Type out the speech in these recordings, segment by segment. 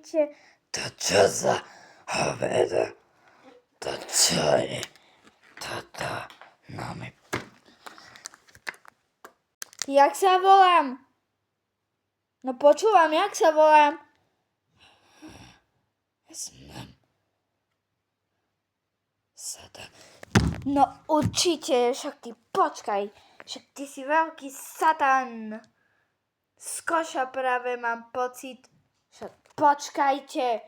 Počkajte. To čo za hoveda? To čo je? Toto, no mi... Jak sa volám? No počúvam, jak sa volám? Znam. Satan. No určite, však ty počkaj. Však ty si veľký satan. Z koša práve mám pocit. Však počkajte.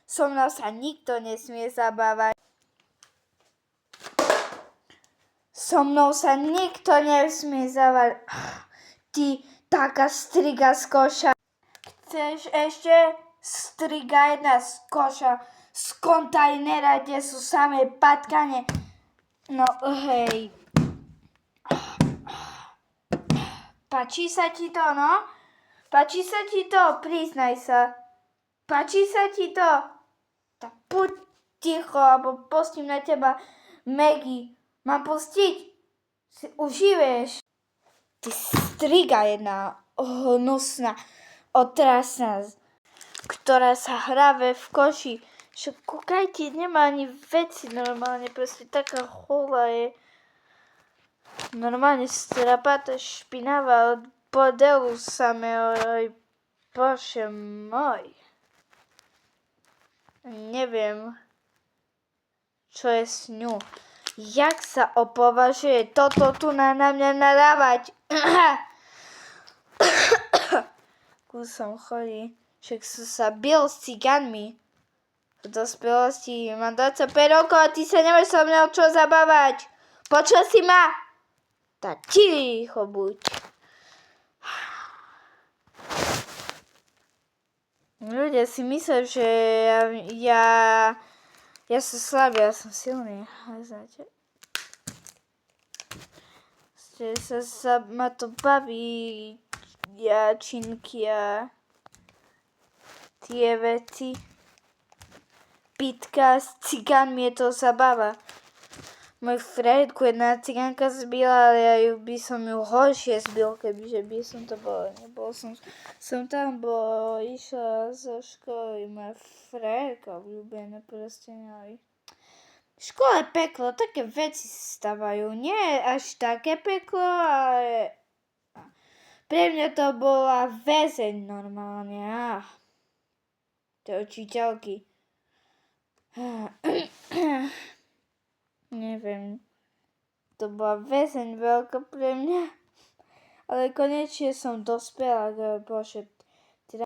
So mnou sa nikto nesmie zabávať. So mnou sa nikto nesmie zabávať. Ty taká striga z koša. Chceš ešte striga jedna z koša? Z kontajnera, kde sú samé patkane. No hej. Páči sa ti to, no? Páči sa ti to? Priznaj sa. Páči sa ti to? Tak buď ticho, alebo pustím na teba Maggie. Mám pustiť? Si užiješ. Ty striga jedna hnusná, otrasná, ktorá sa hrabe v koši. Však kúkajte, nemá ani veci normálne, proste taká holá je. Normálne strapatá, špinavá od bordelu samého, aj bože môj. Neviem, čo je s ňou. Jak sa opovažuje toto tu na mňa nadávať? Som chorý. Však som sa bil s cigánmi. V dospelosti mám 25 rokov a ty sa nemáš so mnou čo zabávať. Počul si ma? Tak ticho buď. Ľudia si myslia, že ja som slabý, ja som silný. Znáte? Ma to baví činky a tie veci. Pitka s cigánmi je to zabava. Môj Fredku jedna cigánka zbila, ale ja by som ju horšie zbil, kebyže by som to bol. Nebol som tam, bo išla zo školy. Moja Fredka obľúbená proste mali. V škole peklo, také veci stávajú. Nie až také peklo, ale pre mňa to bola väzeň normálne. Tie učiteľky. Neviem. To bola väzeň veľká pre mňa. Ale konečne som dospela, bože,